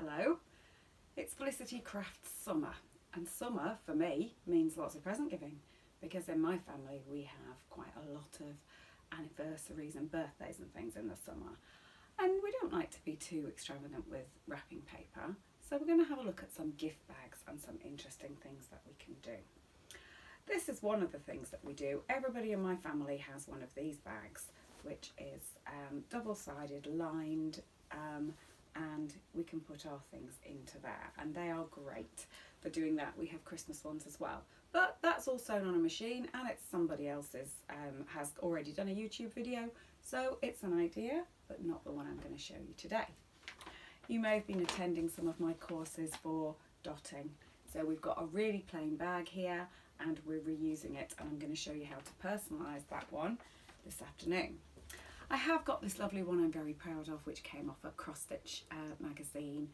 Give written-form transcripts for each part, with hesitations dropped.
Hello, it's Felicity Crafts Summer, and summer for me means lots of present giving because in my family we have quite a lot of anniversaries and birthdays and things in the summer, and we don't like to be too extravagant with wrapping paper, so we're going to have a look at some gift bags and some interesting things that we can do. This is one of the things that we do. Everybody in my family has one of these bags, which is double-sided, lined, and we can put our things into there, and they are great for doing that. We have Christmas ones as well, but that's all sewn on a machine, and it's somebody else's, has already done a YouTube video, so it's an idea, but not the one I'm going to show you today. You may have been attending some of my courses for dotting, so we've got a really plain bag here, and we're reusing it, and I'm going to show you how to personalise that one this afternoon. I have got this lovely one I'm very proud of, which came off a cross stitch magazine.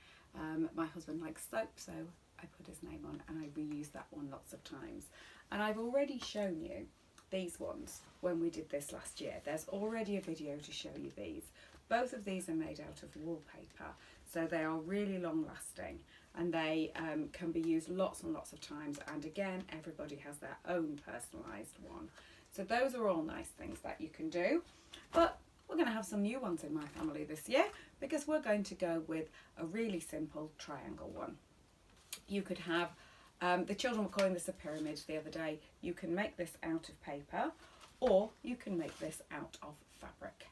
My husband likes soap, so I put his name on, and I reused that one lots of times. And I've already shown you these ones when we did this last year. There's already a video to show you these. Both of these are made out of wallpaper, so they are really long lasting, and they can be used lots and lots of times, and again everybody has their own personalised one. So those are all nice things that you can do, but we're going to have some new ones in my family this year because we're going to go with a really simple triangle one. You could have, the children were calling this a pyramid the other day. You can make this out of paper, or you can make this out of fabric,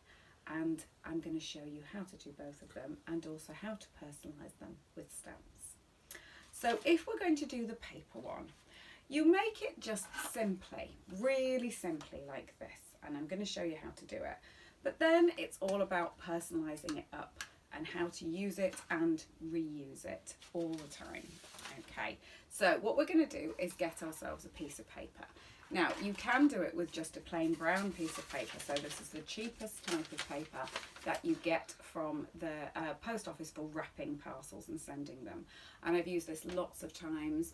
and I'm going to show you how to do both of them and also how to personalise them with stamps. So if we're going to do the paper one, you make it just simply, really simply like this, and I'm going to show you how to do it. But then it's all about personalising it up and how to use it and reuse it all the time. Okay, so what we're going to do is get ourselves a piece of paper. Now, you can do it with just a plain brown piece of paper. So this is the cheapest type of paper that you get from the post office for wrapping parcels and sending them. And I've used this lots of times.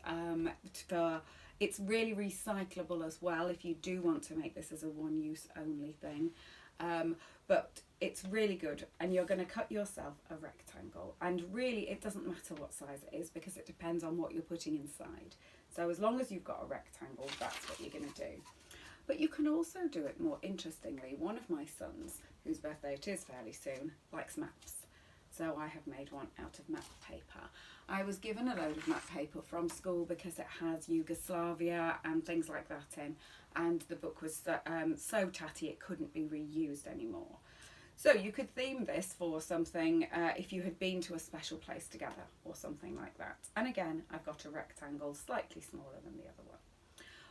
It's really recyclable as well if you do want to make this as a one-use only thing. But it's really good, and you're going to cut yourself a rectangle, and really it doesn't matter what size it is because it depends on what you're putting inside. So as long as you've got a rectangle, that's what you're going to do. But you can also do it more interestingly. One of my sons, whose birthday it is fairly soon, likes maps. So I have made one out of map paper. I was given a load of map paper from school because it has Yugoslavia and things like that in, and the book was so tatty it couldn't be reused anymore. So you could theme this for something if you had been to a special place together or something like that. And again, I've got a rectangle slightly smaller than the other one.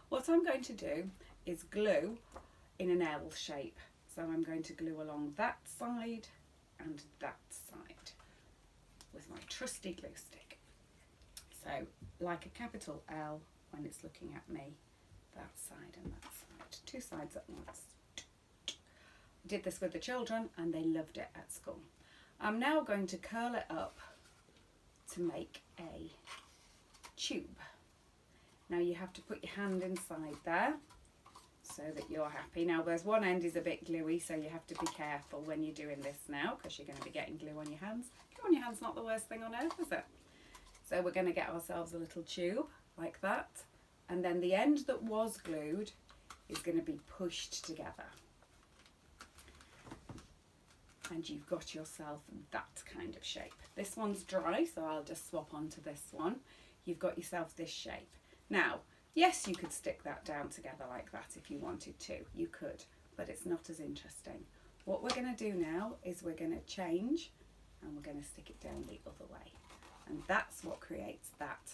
What I'm going to do is glue in an L shape. So I'm going to glue along that side and that side with my trusty glue stick. So like a capital L when it's looking at me, that side and that side, two sides at once. I did this with the children and they loved it at school. I'm now going to curl it up to make a tube. Now you have to put your hand inside there so that you're happy. Now there's one end is a bit gluey, so you have to be careful when you're doing this now because you're going to be getting glue on your hands. Glue on your hands, not the worst thing on earth, is it? So we're going to get ourselves a little tube like that, and then the end that was glued is going to be pushed together. And you've got yourself that kind of shape. This one's dry, so I'll just swap onto this one. You've got yourself this shape. Now, yes, you could stick that down together like that if you wanted to. You could, but it's not as interesting. What we're going to do now is we're going to change, and we're going to stick it down the other way. And that's what creates that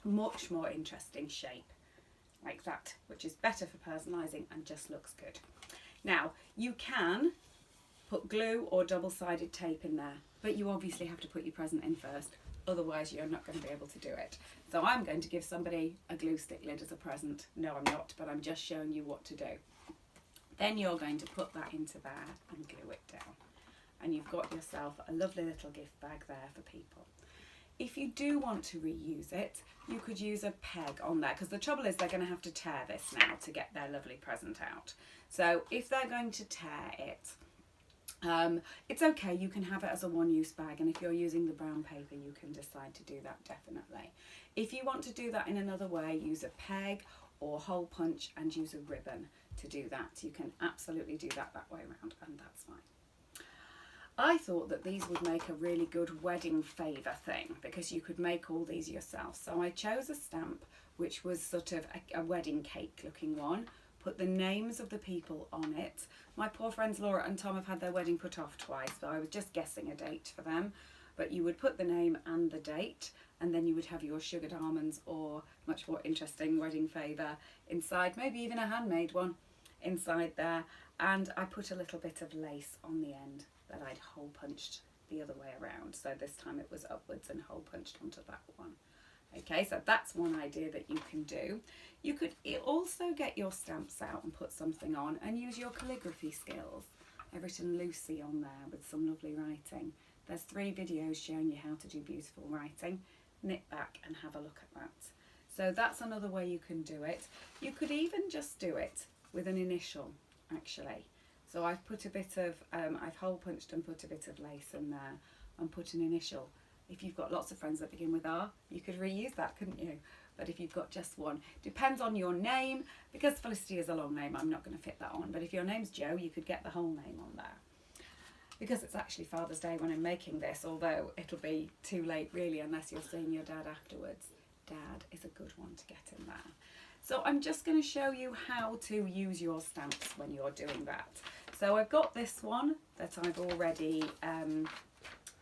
much more interesting shape like that, which is better for personalising and just looks good. Now, you can put glue or double-sided tape in there, but you obviously have to put your present in first, otherwise you're not going to be able to do it. So I'm going to give somebody a glue stick lid as a present. No, I'm not, but I'm just showing you what to do. Then you're going to put that into there and glue it down. And you've got yourself a lovely little gift bag there for people. If you do want to reuse it, you could use a peg on there, because the trouble is they're going to have to tear this now to get their lovely present out. So if they're going to tear it, It's okay, you can have it as a one-use bag, and if you're using the brown paper you can decide to do that, definitely. If you want to do that in another way, use a peg or hole punch and use a ribbon to do that. You can absolutely do that way around, and that's fine. I thought that these would make a really good wedding favour thing, because you could make all these yourself. So I chose a stamp which was sort of a wedding cake looking one, put the names of the people on it. My poor friends Laura and Tom have had their wedding put off twice, so I was just guessing a date for them. But you would put the name and the date, and then you would have your sugared almonds or much more interesting wedding favour inside, maybe even a handmade one inside there. And I put a little bit of lace on the end that I'd hole punched the other way around. So this time it was upwards and hole punched onto that one. Okay, so that's one idea that you can do. You could also get your stamps out and put something on and use your calligraphy skills. I've written Lucy on there with some lovely writing. There's 3 videos showing you how to do beautiful writing. Nip back and have a look at that. So that's another way you can do it. You could even just do it with an initial, actually. So I've put a bit of, I've hole punched and put a bit of lace in there and put an initial. If you've got lots of friends that begin with R, you could reuse that, couldn't you? But if you've got just one, depends on your name. Because Felicity is a long name, I'm not going to fit that on. But if your name's Joe, you could get the whole name on there. Because it's actually Father's Day when I'm making this, although it'll be too late really unless you're seeing your dad afterwards. Dad is a good one to get in there. So I'm just going to show you how to use your stamps when you're doing that. So I've got this one that I've already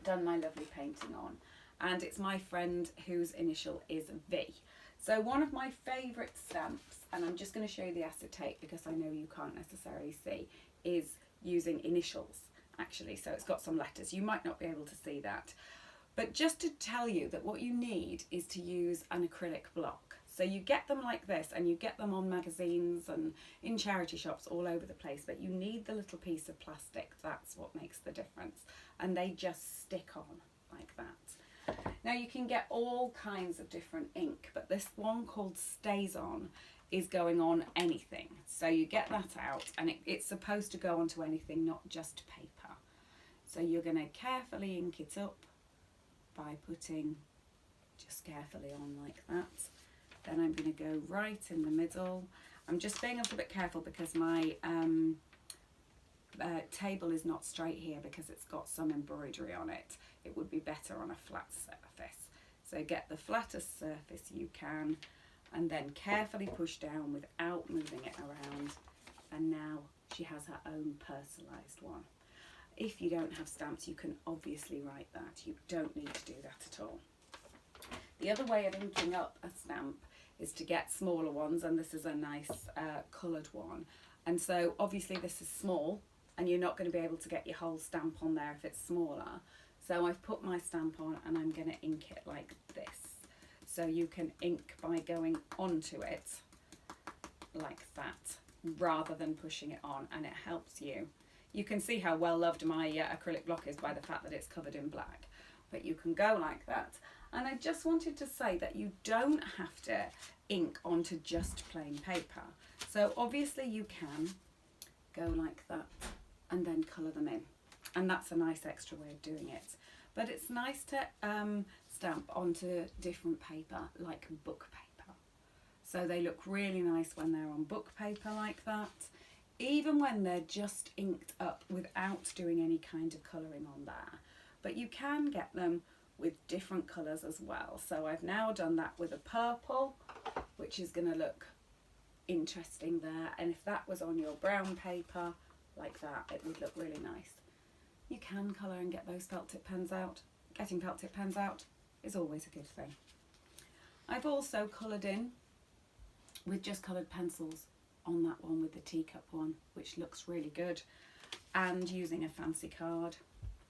done my lovely painting on, and it's my friend whose initial is V. So one of my favourite stamps, and I'm just going to show you the acetate because I know you can't necessarily see, is using initials actually. So it's got some letters. You might not be able to see that. But just to tell you that what you need is to use an acrylic block. So you get them like this, and you get them on magazines and in charity shops all over the place, but you need the little piece of plastic. That's what makes the difference. And they just stick on like that. Now you can get all kinds of different ink, but this one called Stays On is going on anything. So you get that out, and it's supposed to go onto anything, not just paper. So you're going to carefully ink it up by putting just carefully on like that. Then I'm going to go right in the middle. I'm just being a little bit careful because my table is not straight here because it's got some embroidery on it. It would be better on a flat surface. So get the flattest surface you can, and then carefully push down without moving it around. And now she has her own personalised one. If you don't have stamps, you can obviously write that. You don't need to do that at all. The other way of inking up a stamp is to get smaller ones, and this is a nice coloured one. And so obviously this is small, and you're not going to be able to get your whole stamp on there if it's smaller. So I've put my stamp on, and I'm going to ink it like this. So you can ink by going onto it like that, rather than pushing it on, and it helps you. You can see how well loved my acrylic block is by the fact that it's covered in black. But you can go like that. And I just wanted to say that you don't have to ink onto just plain paper. So obviously you can go like that and then colour them in. And that's a nice extra way of doing it. But it's nice to stamp onto different paper, like book paper. So they look really nice when they're on book paper like that. Even when they're just inked up without doing any kind of colouring on there. But you can get them with different colours as well. So I've now done that with a purple, which is going to look interesting there. And if that was on your brown paper like that, it would look really nice. You can colour and get those felt tip pens out. Getting felt tip pens out is always a good thing. I've also coloured in with just coloured pencils on that one with the teacup one, which looks really good. And using a fancy card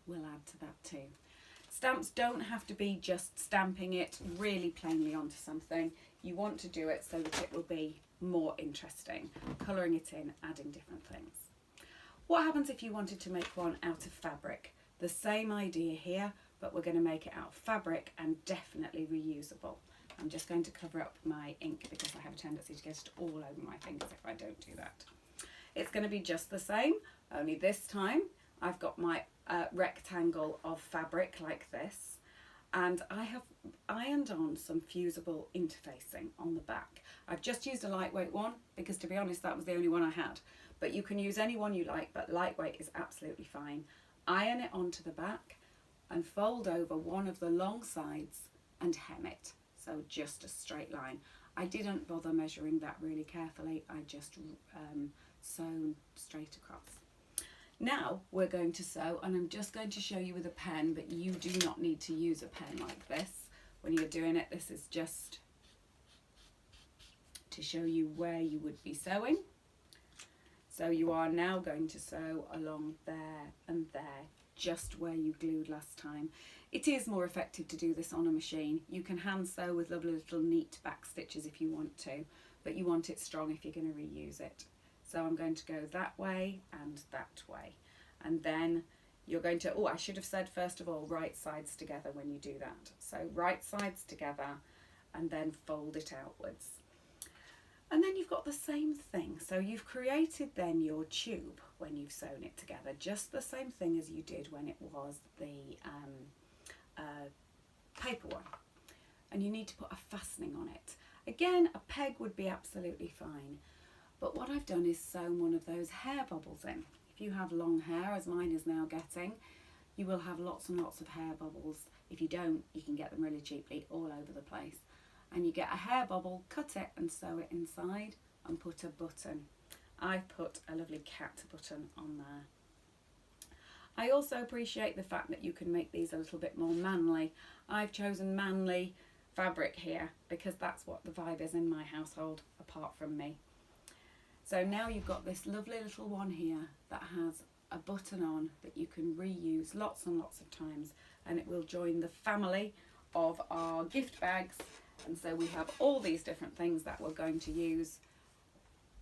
will add to that too. Stamps don't have to be just stamping it really plainly onto something. You want to do it so that it will be more interesting, colouring it in, adding different things. What happens if you wanted to make one out of fabric? The same idea here, but we're going to make it out of fabric and definitely reusable. I'm just going to cover up my ink because I have a tendency to get it all over my fingers if I don't do that. It's going to be just the same, only this time I've got my rectangle of fabric like this, and I have ironed on some fusible interfacing on the back. I've just used a lightweight one because, to be honest, that was the only one I had, but you can use any one you like, but lightweight is absolutely fine. Iron it onto the back and fold over one of the long sides and hem it, so just a straight line. I didn't bother measuring that really carefully, I just sewn straight across. Now we're going to sew, and I'm just going to show you with a pen, but you do not need to use a pen like this when you're doing it. This is just to show you where you would be sewing. So you are now going to sew along there and there, just where you glued last time. It is more effective to do this on a machine. You can hand sew with lovely little neat back stitches if you want to, but you want it strong if you're going to reuse it. So I'm going to go that way and that way. And then you're going to, oh, I should have said first of all, right sides together when you do that. So right sides together and then fold it outwards. And then you've got the same thing. So you've created then your tube when you've sewn it together, just the same thing as you did when it was the paper one. And you need to put a fastening on it. Again, a peg would be absolutely fine. But what I've done is sewn one of those hair bubbles in. If you have long hair, as mine is now getting, you will have lots and lots of hair bubbles. If you don't, you can get them really cheaply all over the place. And you get a hair bubble, cut it and sew it inside and put a button. I've put a lovely cat button on there. I also appreciate the fact that you can make these a little bit more manly. I've chosen manly fabric here because that's what the vibe is in my household, apart from me. So now you've got this lovely little one here that has a button on that you can reuse lots and lots of times, and it will join the family of our gift bags. And so we have all these different things that we're going to use.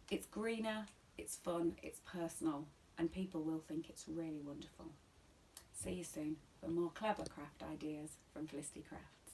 It's greener, it's fun, it's personal, and people will think it's really wonderful. See you soon for more clever craft ideas from Felicity Craft.